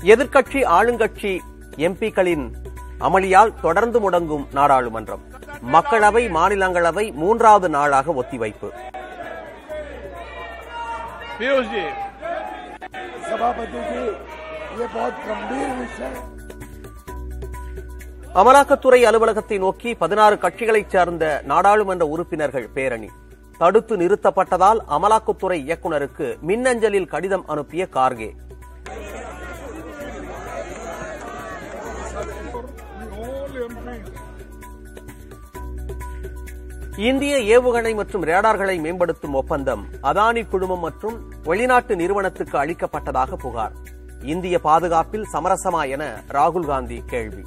எதிர்க்கட்சி ஆளுங்கட்சி எம்பிக்களின் அமளியால் தொடர்ந்து முடங்கும் நாடாளுமன்றம். மக்களவை மாநிலங்களவை 3வது நாளாக ஒத்திவைப்பு. அமலாக்கத்துறை அலுவலகத்தை நோக்கி 16 கட்சிகளைச் சேர்ந்த நாடாளுமன்ற உறுப்பினர்கள் பேரணி. தடுத்து நிறுத்தப்பட்டதால் அமலாக்கத்துறை இயக்குநருக்கு மின்னஞ்சலில் கடிதம் அனுப்பிய கார்கே. இந்திய ஏவுகணை மற்றும் ரேடார்களை மேம்படுத்தும் ஒப்பந்தம் அதானி குழுமம் மற்றும் வெளிநாட்டு நிறுவனத்துக்கு அளிக்கப்பட்டதாக புகார். இந்திய பாதுகாப்பில் சமரசமா என ராகுல் காந்தி கேள்வி.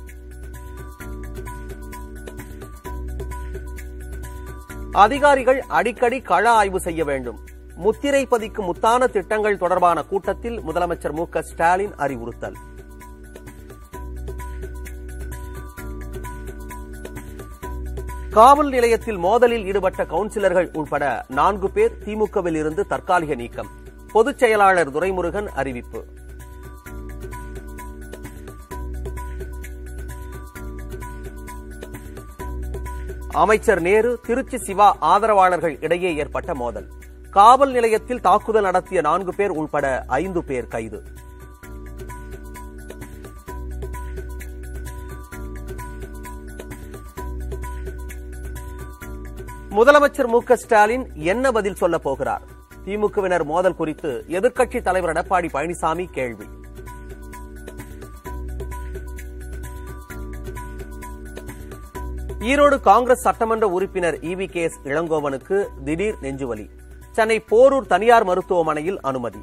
அதிகாரிகள் அடிக்கடி கள ஆய்வு செய்ய வேண்டும். முத்திரை பதிக்கும் முத்தான திட்டங்கள் தொடர்பான கூட்டத்தில் முதலமைச்சர் மு க ஸ்டாலின் அறிவுறுத்தல். காவல் நிலையத்தில் மோதலில் ஈடுபட்ட கவுன்சிலர்கள் உட்பட 4 பேர் திமுகவில் இருந்து தற்காலிக நீக்கம். பொதுச் செயலாளர் துரைமுருகன் அறிவிப்பு. அமைச்சர் நேரு திருச்சி சிவா ஆதரவாளர்கள் இடையே ஏற்பட்ட மோதல். காவல் நிலையத்தில் தாக்குதல் நடத்திய 4 பேர் உட்பட 5 பேர் கைது. முதலமைச்சர் மு க ஸ்டாலின் என்ன பதில் சொல்ல போகிறார்? திமுகவினர் மோதல் குறித்து எதிர்க்கட்சித் தலைவர் எடப்பாடி பழனிசாமி கேள்வி. ஈரோடு காங்கிரஸ் சட்டமன்ற உறுப்பினர் EVKS இளங்கோவனுக்கு திடீர் நெஞ்சுவலி. சென்னை போரூர் தனியார் மருத்துவமனையில் அனுமதி.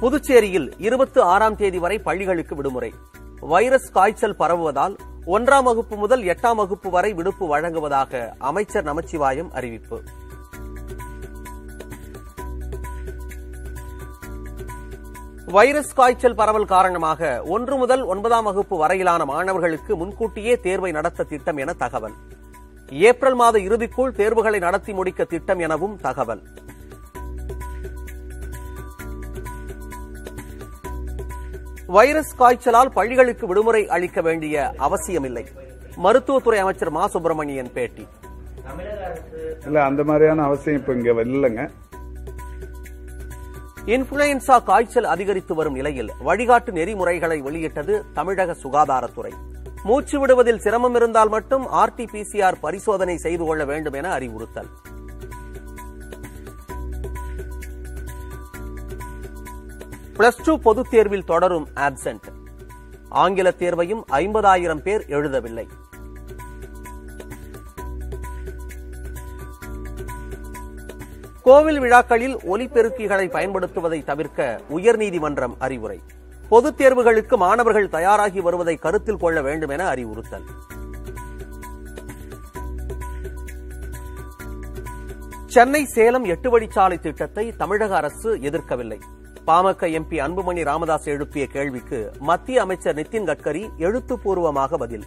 புதுச்சேரியில் 26ஆம் தேதி வரை பள்ளிகளுக்கு விடுமுறை. வைரஸ் காய்ச்சல் பரவுவதால் 1ஆம் வகுப்பு முதல் 8ஆம் வகுப்பு வரை விடுப்பு வழங்குவதாக அமைச்சர் நமச்சிவாயம் அறிவிப்பு. வைரஸ் காய்ச்சல் பரவல் காரணமாக 1 முதல் 9ஆம் வகுப்பு வரையிலான மாணவர்களுக்கு முன்கூட்டியே தேர்வை நடத்த திட்டம் என தகவல். ஏப்ரல் மாத இறுதிக்குள் தேர்வுகளை நடத்தி முடிக்க திட்டம் எனவும் தகவல். வைரஸ் காய்ச்சலால் பள்ளிகளுக்கு விடுமுறை அளிக்க வேண்டிய அவசியமில்லை. மருத்துவத்துறை அமைச்சர் மா சுப்பிரமணியன் பேட்டி. இல்ல, அந்த மாதிரியான அவசியம் இப்ப இங்க இல்லைங்க. இன்ஃபுளுன்சா காய்ச்சல் அதிகரித்து வரும் நிலையில் வழிகாட்டு நெறிமுறைகளை வெளியிட்டது தமிழக சுகாதாரத்துறை. மூச்சு விடுவதில் சிரமம் இருந்தால் மட்டும் RT-PCR பரிசோதனை செய்து கொள்ள வேண்டும் என அறிவுறுத்தல். +2 பொதுத் தேர்வில் தொடரும் ஆப்சென்ட். ஆங்கில தேர்வையும் 50,000 பேர் எழுதவில்லை. கோவில் விழாக்களில் ஒலிபெருக்கிகளை பயன்படுத்துவதை தவிர்க்க உயர்நீதிமன்றம் அறிவுரை. பொதுத் தேர்வுகளுக்கு மாணவர்கள் தயாராகி வருவதை கருத்தில் கொள்ள வேண்டும் என அறிவுறுத்தல். சென்னை சேலம் 8 வழிச்சாலை திட்டத்தை தமிழக அரசு எதிர்க்கவில்லை. பாமக MP அன்புமணி ராமதாஸ் எழுப்பிய கேள்விக்கு மத்திய அமைச்சர் நிதின் கட்கரி எழுத்துப்பூர்வமாக பதில்.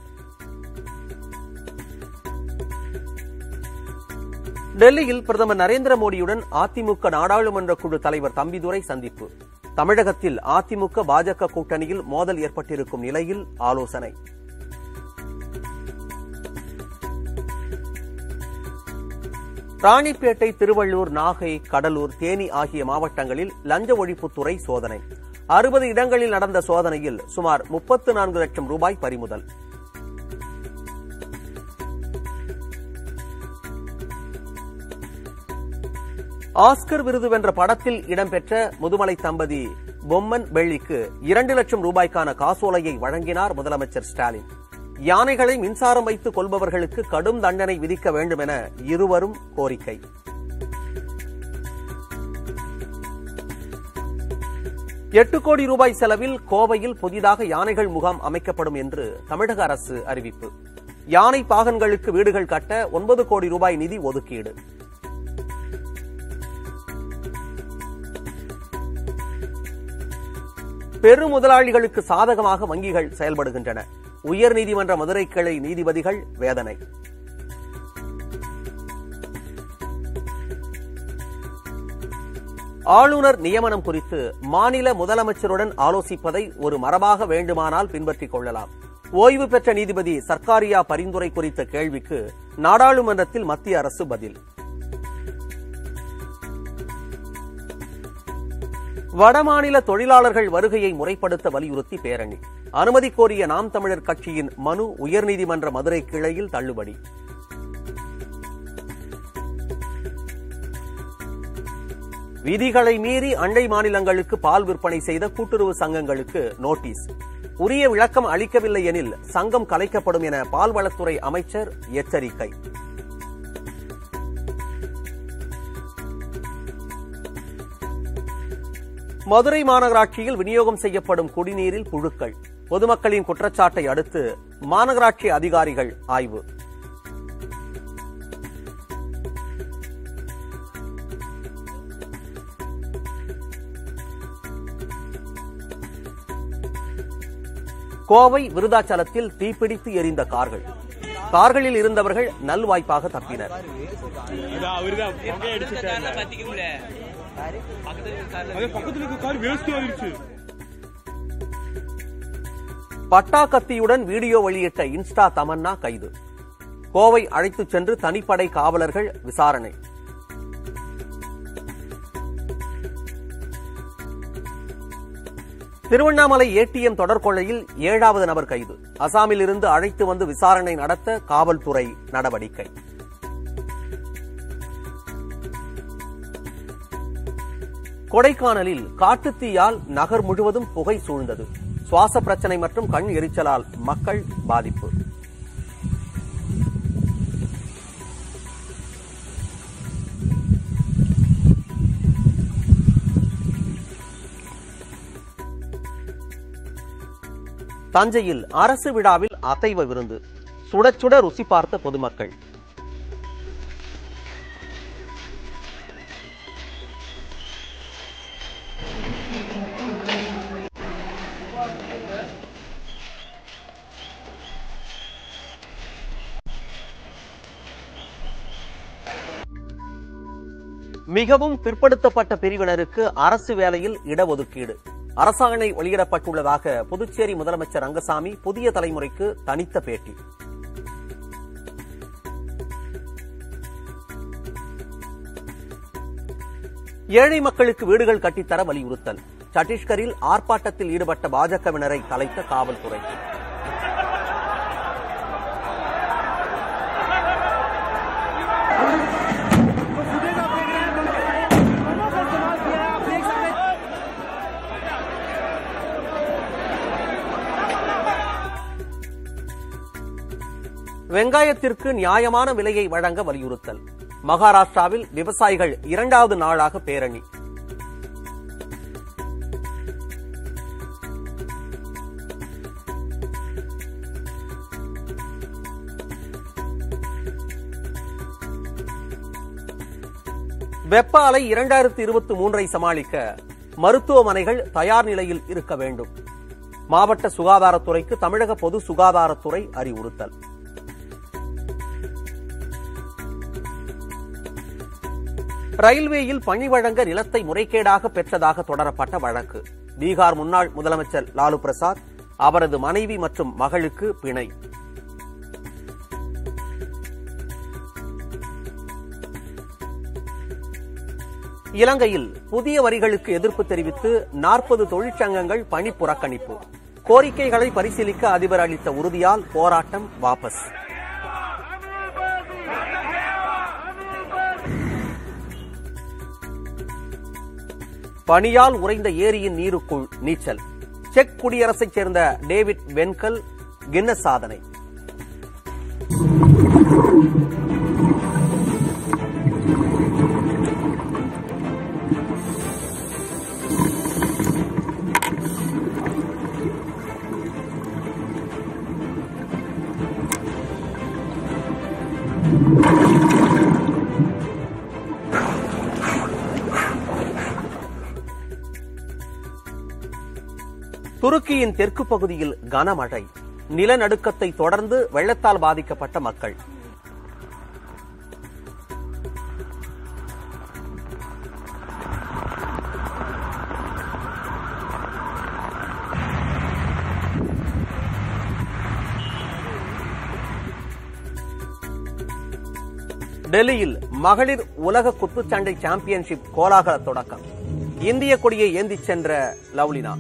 டெல்லியில் பிரதமர் நரேந்திர மோடியுடன் அதிமுக நாடாளுமன்ற குழு தலைவர் தம்பிதுரை சந்திப்பு. தமிழகத்தில் அதிமுக பாஜக கூட்டணியில் மோதல் ஏற்பட்டிருக்கும் நிலையில் ஆலோசனை. ராணிப்பேட்டை, திருவள்ளூர், நாகை, கடலூர், தேனி ஆகிய மாவட்டங்களில் லஞ்ச ஒழிப்புத்துறை சோதனை. 60 இடங்களில் நடந்த சோதனையில் சுமார் 34 லட்சம் ரூபாய் பறிமுதல். ஆஸ்கர் விருது வென்ற படத்தில் இடம்பெற்ற முதுமலை தம்பதி பொம்மன் பெள்ளிக்கு 2 லட்சம் ரூபாய்க்கான காசோலையை வழங்கினார் முதலமைச்சர் ஸ்டாலின். யானைகளை மின்சாரம் வைத்து கொள்பவர்களுக்கு கடும் தண்டனை விதிக்க வேண்டும் என இருவரும் கோரிக்கை. $8 கோடி ரூபாய் செலவில் கோவையில் புதிதாக யானைகள் முகாம் அமைக்கப்படும் என்று தமிழக அரசு அறிவிப்பு. யானை பாகன்களுக்கு வீடுகள் கட்ட 9 கோடி ரூபாய் நிதி ஒதுக்கீடு. பெரு முதலாளிகளுக்கு சாதகமாக வங்கிகள் செயல்படுகின்றன. உயர்நீதிமன்ற மதுரை கிளை நீதிபதிகள் வேதனை. ஆளுநர் நியமனம் குறித்து மாநில முதலமைச்சருடன் ஆலோசிப்பதை ஒரு மரபாக வேண்டுமானால் பின்பற்றிக் கொள்ளலாம். ஓய்வு பெற்ற நீதிபதி சர்க்காரியா பரிந்துரை குறித்த கேள்விக்கு நாடாளுமன்றத்தில் மத்திய அரசு பதில். வடமாநில தொழிலாளர்கள் வருகையை முறைப்படுத்த வலியுறுத்தி பேரணி. அனுமதி கோரிய நாம் தமிழர் கட்சியின் மனு உயர்நீதிமன்ற மதுரை கிளையில் தள்ளுபடி. விதிகளை மீறி அண்டை மாநிலங்களுக்கு பால் விற்பனை செய்த கூட்டுறவு சங்கங்களுக்கு நோட்டீஸ். உரிய விளக்கம் அளிக்கவில்லை எனில் சங்கம் கலைக்கப்படும் என பால்வளத்துறை அமைச்சர் எச்சரிக்கை. மதுரை மாநகராட்சியில் விநியோகம் செய்யப்படும் குடிநீரில் புழுக்கள். பொதுமக்களின் குற்றச்சாட்டை அடுத்து மாநகராட்சி அதிகாரிகள் ஆய்வு. கோவை விருதாச்சலத்தில் தீப்பிடித்து எரிந்த கார்களில் இருந்தவர்கள் நல்வாய்ப்பாக தப்பினர். பட்டா கத்தியுடன் வீடியோ வெளியிட்ட இன்ஸ்டா தமன்னா கைது. கோவை அழைத்துச் சென்று தனிப்படை காவலர்கள் விசாரணை. திருவண்ணாமலை ஏடிஎம் தொடர் கொள்ளையில் 7வது நபர் கைது. அசாமில் இருந்து அழைத்து வந்து விசாரணை நடத்த காவல்துறை நடவடிக்கை. கொடைக்கானலில் காட்டுத்தீயால் நகர் முழுவதும் புகை சூழ்ந்தது. சுவாச பிரச்சனை மற்றும் கண் எரிச்சலால் மக்கள் பாதிப்பு. தஞ்சையில் அரசு விழாவில் அசைவ விருந்து. சுட சுட ருசி பார்த்த பொதுமக்கள். மிகவும் பிற்படுத்தப்பட்ட பிரிவினருக்கு அரசு வேலையில் இடஒதுக்கீடு. அரசாணை வெளியிடப்பட்டுள்ளதாக புதுச்சேரி முதலமைச்சர் ரங்கசாமி புதிய தலைமுறைக்கு தனித்த பேட்டி. ஏழை மக்களுக்கு வீடுகள் கட்டித்தர வலியுறுத்தல். சத்தீஸ்கரில் ஆர்ப்பாட்டத்தில் ஈடுபட்ட பாஜகவினரை கலைத்த காவல்துறை. வெங்காயத்திற்கு நியாயமான விலையை வழங்க வலியுறுத்தல். மகாராஷ்டிராவில் விவசாயிகள் 2வது நாளாக பேரணி. வெப்ப அலை 2023 சமாளிக்க மருத்துவமனைகள் தயார் நிலையில் இருக்க வேண்டும். மாவட்ட சுகாதாரத்துறைக்கு தமிழக பொது சுகாதாரத்துறை அறிவுறுத்தல். ரயில்வேயில் பணி வழங்க நிலத்தை முறைகேடாக பெற்றதாக தொடரப்பட்ட வழக்கு. பீகார் முன்னாள் முதலமைச்சர் லாலு பிரசாத், அவரது மனைவி மற்றும் மகளுக்கு பிணை. இலங்கையில் புதிய வரிகளுக்கு எதிர்ப்பு தெரிவித்து 40 தொழிற்சங்கங்கள் பணி புறக்கணிப்பு. கோரிக்கைகளை பரிசீலிக்க அதிபர் அளித்த உறுதியால் போராட்டம் வாபஸ். பனியால் உறைந்த ஏரியின் நீருக்குள் நீச்சல். செக் குடியரசைச் சேர்ந்த டேவிட் வென்கல் கின்னஸ் சாதனை. துருக்கியின் தெற்கு பகுதியில் கனமழை. நிலநடுக்கத்தை தொடர்ந்து வெள்ளத்தால் பாதிக்கப்பட்ட மக்கள். டெல்லியில் மகளிர் உலக குத்துச்சண்டை சாம்பியன்ஷிப் கோலாகல தொடக்கம். இந்திய கொடியை ஏந்திச் சென்ற லவ்லினா.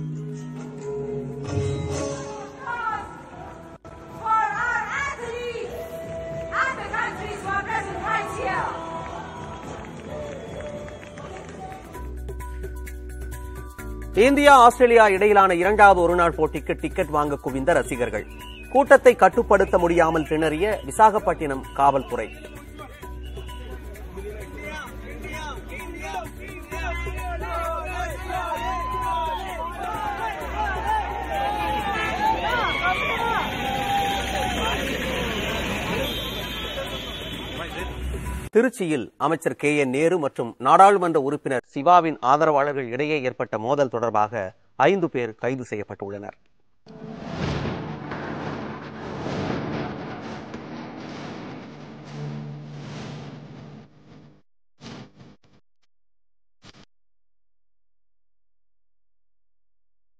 இந்தியா ஆஸ்திரேலியா இடையிலான இரண்டாவது ஒருநாள் போட்டிக்கு டிக்கெட் வாங்க குவிந்த ரசிகர்கள். கூட்டத்தை கட்டுப்படுத்த முடியாமல் திணறிய விசாகப்பட்டினம் காவல்துறை. திருச்சியில் அமைச்சர் KN நேரு மற்றும் நாடாளுமன்ற உறுப்பினர் சிவாவின் ஆதரவாளர்கள் இடையே ஏற்பட்ட மோதல் தொடர்பாக 5 பேர் கைது செய்யப்பட்டுள்ளனர்.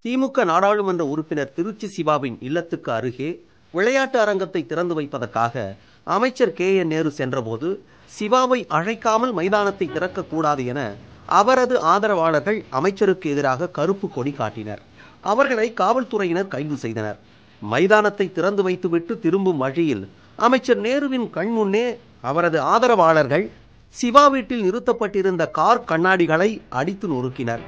திமுக நாடாளுமன்ற உறுப்பினர் திருச்சி சிவாவின் இல்லத்துக்கு அருகே விளையாட்டு அரங்கத்தை திறந்து வைப்பதற்காக அமைச்சர் KN நேரு சென்றபோது சிவாவை அழைக்காமல் மைதானத்தை திறக்கக்கூடாது என அவரது ஆதரவாளர்கள் அமைச்சருக்கு எதிராக கருப்பு கொடி காட்டினர். அவர்களை காவல்துறையினர் கைது செய்தனர். மைதானத்தை திறந்து வைத்துவிட்டு திரும்பும் வழியில் அமைச்சர் நேருவின் கண்முன்னே அவரது ஆதரவாளர்கள் சிவா வீட்டில் நிறுத்தப்பட்டிருந்த கார் கண்ணாடிகளை அடித்து நொறுக்கினர்.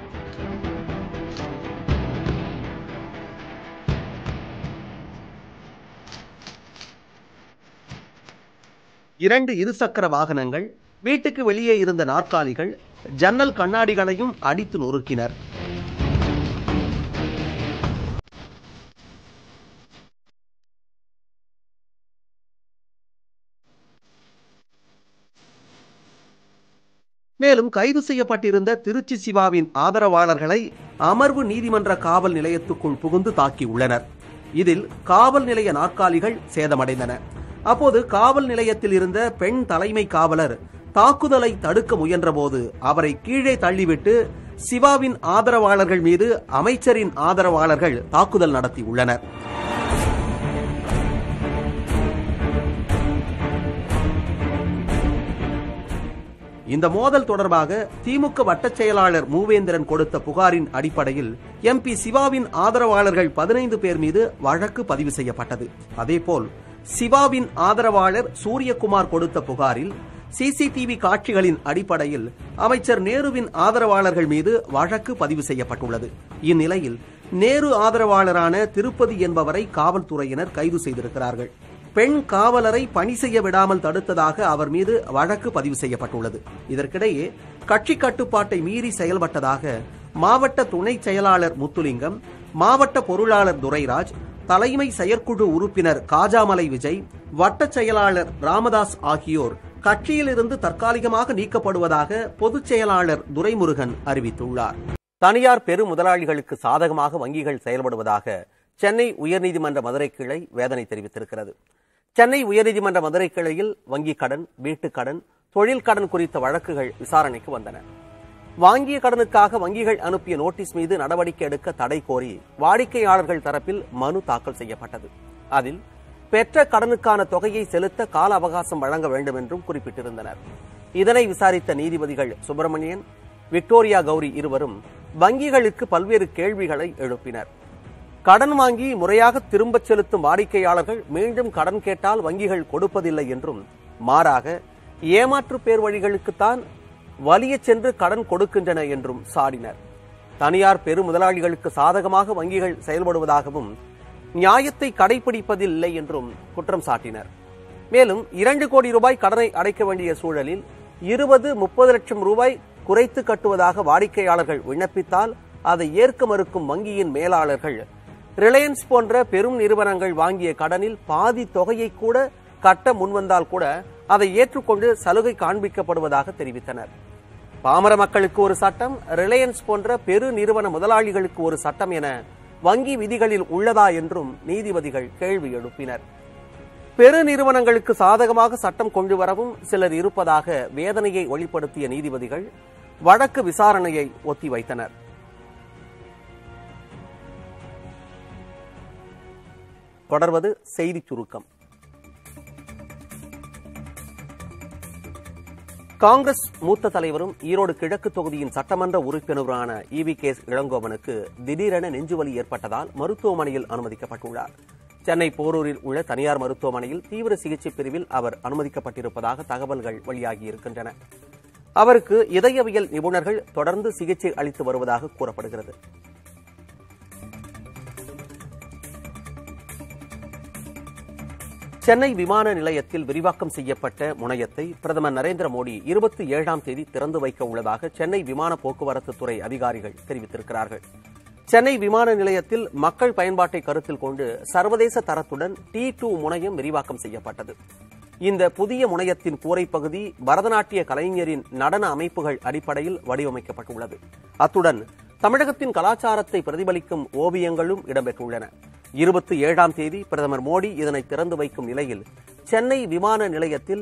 இரண்டு இருசக்கர வாகனங்கள், வீட்டுக்கு வெளியே இருந்த நாற்காலிகள், ஜன்னல் கண்ணாடிகளையும் அடித்து நொறுக்கினர். மேலும் கைது செய்யப்பட்டிருந்த திருச்சி சிவாவின் ஆதரவாளர்களை அமர்வு நீதிமன்ற காவல் நிலையத்துக்குள் புகுந்து தாக்கியுள்ளனர். இதில் காவல் நிலைய நாற்காலிகள் சேதமடைந்தன. அப்போது காவல் நிலையத்தில் இருந்த பெண் தலைமை காவலர் தாக்குதலை தடுக்க முயன்றபோது அவரை கீழே தள்ளிவிட்டு சிவாவின் ஆதரவாளர்கள் மீது அமைச்சரின் ஆதரவாளர்கள் தாக்குதல் நடத்தியுள்ளனர். இந்த மோதல் தொடர்பாக திமுக வட்டச் செயலாளர் மூவேந்திரன் கொடுத்த புகாரின் அடிப்படையில் MP சிவாவின் ஆதரவாளர்கள் 15 பேர் மீது வழக்கு பதிவு செய்யப்பட்டது. அதேபோல் சிவாவின் ஆதரவாளர் சூரியகுமார் கொடுத்த புகாரில் CCTV காட்சிகளின் அடிப்படையில் அமைச்சர் நேருவின் ஆதரவாளர்கள் மீது வழக்கு பதிவு செய்யப்பட்டுள்ளது. இந்நிலையில் நேரு ஆதரவாளரான திருப்பதி என்பவரை காவல்துறையினர் கைது செய்திருக்கிறார்கள். பெண் காவலரை பணி செய்ய விடாமல் தடுத்ததாக அவர் மீது வழக்கு பதிவு செய்யப்பட்டுள்ளது. இதற்கிடையே கட்சி கட்டுப்பாட்டை மீறி செயல்பட்டதாக மாவட்ட துணை செயலாளர் முத்துலிங்கம், மாவட்ட பொருளாளர் துரைராஜ், தலைமை செயற்குழு உறுப்பினர் காஜாமலை விஜய், வட்டச் செயலாளர் ராமதாஸ் ஆகியோர் கட்சியிலிருந்து தற்காலிகமாக நீக்கப்படுவதாக பொதுச் செயலாளர் துரைமுருகன் அறிவித்துள்ளார். தனியார் பெரு முதலாளிகளுக்கு சாதகமாக வங்கிகள் செயல்படுவதாக சென்னை உயர்நீதிமன்ற மதுரை கிளை வேதனை தெரிவித்திருக்கிறது. சென்னை உயர்நீதிமன்ற மதுரை கிளையில் வங்கிக் கடன், வீட்டுக் கடன், தொழில் கடன் குறித்த வழக்குகள் விசாரணைக்கு வந்தன. வாங்கிய கடனுக்காக வங்கிகள் அனுப்பிய நோட்டீஸ் மீது நடவடிக்கை எடுக்க தடை கோரி வாடிக்கையாளர்கள் தரப்பில் மனு தாக்கல் செய்யப்பட்டது. அதில் பெற்ற கடனுக்கான தொகையை செலுத்த கால அவகாசம் வழங்க வேண்டும் என்றும் குறிப்பிட்டிருந்தனர். இதனை விசாரித்த நீதிபதிகள் சுப்பிரமணியன், விக்டோரியா கௌரி இருவரும் வங்கிகளுக்கு பல்வேறு கேள்விகளை எழுப்பினர். கடன் வாங்கி முறையாக திரும்பச் செலுத்தும் வாடிக்கையாளர்கள் மீண்டும் கடன் கேட்டால் வங்கிகள் கொடுப்பதில்லை என்றும், மாறாக ஏமாற்று பேர் வழிகளுக்குத்தான் வலிய சென்று கடன் கொடுக்கின்றன என்றும் சாடினர். தனியார் பெரு முதலாளிகளுக்கு சாதகமாக வங்கிகள் செயல்படுவதாகவும் நியாயத்தை கடைபிடிப்பதில்லை என்றும் குற்றம் சாட்டினர். மேலும் 2 கோடி ரூபாய் கடனை அடைக்க வேண்டிய சூழலில் 20-30 லட்சம் ரூபாய் குறைத்து கட்டுவதாக வாடிக்கையாளர்கள் விண்ணப்பித்தால் அதை ஏற்க மறுக்கும் வங்கியின் மேலாளர்கள் ரிலையன்ஸ் போன்ற பெரும் நிறுவனங்கள் வாங்கிய கடனில் பாதி தொகையை கூட கட்ட முன்வந்தால் கூட அதை ஏற்றுக்கொண்டு சலுகை காண்பிக்கப்படுவதாக தெரிவித்தனர். பாமர மக்களுக்கு ஒரு சட்டம், ரிலையன்ஸ் போன்ற பெரு நிறுவன முதலாளிகளுக்கு ஒரு சட்டம் என வங்கி விதிகளில் உள்ளதா என்றும் நீதிபதிகள் கேள்வி எழுப்பினர். பெரு நிறுவனங்களுக்கு சாதகமாக சட்டம் கொண்டு வரவும் சிலர் இருப்பதாக வேதனையை வெளிப்படுத்திய நீதிபதிகள் வழக்கு விசாரணையை ஒத்திவைத்தனர். தொடர்வது செய்திச் சுருக்கம். காங்கிரஸ் மூத்த தலைவரும் ஈரோடு கிழக்கு தொகுதியின் சட்டமன்ற உறுப்பினரான EV.K. இளங்கோவனுக்கு திடீரென நெஞ்சுவலி ஏற்பட்டதால் மருத்துவமனையில் அனுமதிக்கப்பட்டுள்ளார். சென்னை போரூரில் உள்ள தனியார் மருத்துவமனையில் தீவிர சிகிச்சை பிரிவில் அவர் அனுமதிக்கப்பட்டிருப்பதாக தகவல்கள் வெளியாகியிருக்கின்றன. அவருக்கு இதயவியல் நிபுணர்கள் தொடர்ந்து சிகிச்சை அளித்து வருவதாக கூறப்படுகிறது. சென்னை விமான நிலையத்தில் விரிவாக்கம் செய்யப்பட்ட முனையத்தை பிரதமர் நரேந்திர மோடி 27ஆம் தேதி திறந்து வைக்க உள்ளதாக சென்னை விமான போக்குவரத்து துறை அதிகாரிகள் தெரிவித்திருக்கிறார்கள். சென்னை விமான நிலையத்தில் மக்கள் பயன்பாட்டை கருத்தில் கொண்டு சர்வதேச தரத்துடன் T2 முனையம் விரிவாக்கம் செய்யப்பட்டது. இந்த புதிய முனையத்தின் கூரைப்பகுதி பரதநாட்டிய கலைஞரின் நடன அமைப்புகள் அடிப்படையில் வடிவமைக்கப்பட்டுள்ளது. அத்துடன் தமிழகத்தின் கலாச்சாரத்தை பிரதிபலிக்கும் ஓவியங்களும் இடம்பெற்றுள்ளன. 27ஆம் தேதி பிரதமர் மோடி இதனை திறந்து வைக்கும் நிலையில் சென்னை விமான நிலையத்தில்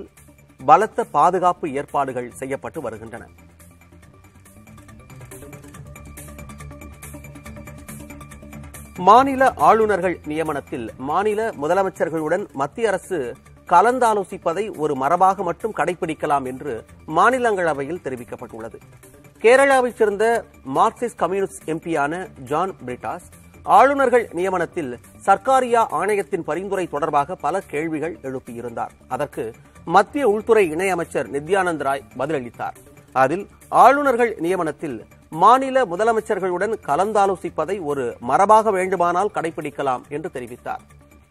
பலத்த பாதுகாப்பு ஏற்பாடுகள் செய்யப்பட்டு வருகின்றன. மாநில ஆளுநர்கள் நியமனத்தில் மாநில முதலமைச்சர்களுடன் மத்திய அரசு கலந்தாலோசிப்பதை ஒரு மரபாக மட்டும் கடைபிடிக்கலாம் என்று மாநிலங்களவையில் தெரிவிக்கப்பட்டுள்ளது. கேரளாவைச் சேர்ந்த மார்க்சிஸ்ட் கம்யூனிஸ்ட் எம்பியான ஜான் பிரிட்டாஸ் ஆளுநர்கள் நியமனத்தில் சர்க்காரியா ஆணையத்தின் பரிந்துரை தொடர்பாக பல கேள்விகள் எழுப்பியிருந்தார். அதற்கு மத்திய உள்துறை இணையமைச்சர் நித்யானந்த் ராய் பதிலளித்தார். அதில் ஆளுநர்கள் நியமனத்தில் மாநில முதலமைச்சர்களுடன் கலந்தாலோசிப்பதை ஒரு மரபாக வேண்டுமானால் கடைபிடிக்கலாம் என்று தெரிவித்தார்.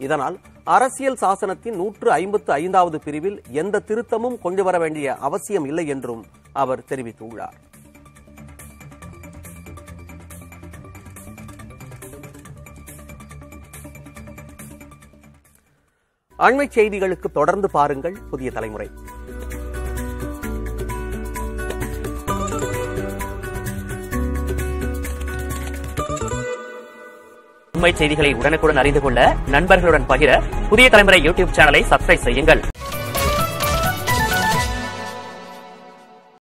இதனால் அரசியல் சாசனத்தின் 155வது பிரிவில் எந்த திருத்தமும் கொண்டுவர வேண்டிய அவசியம் இல்லை என்றும் அவர் தெரிவித்துள்ளார். அண்மைச் செய்திகளுக்கு தொடர்ந்து பாருங்கள் புதிய தலைமுறை. உண்மை செய்திகளை உடனுக்குடன் அறிந்து கொள்ள நண்பர்களுடன் பகிர புதிய தலைமுறை யூடியூப் சேனலை சப்ஸ்கிரைப் செய்யுங்கள்.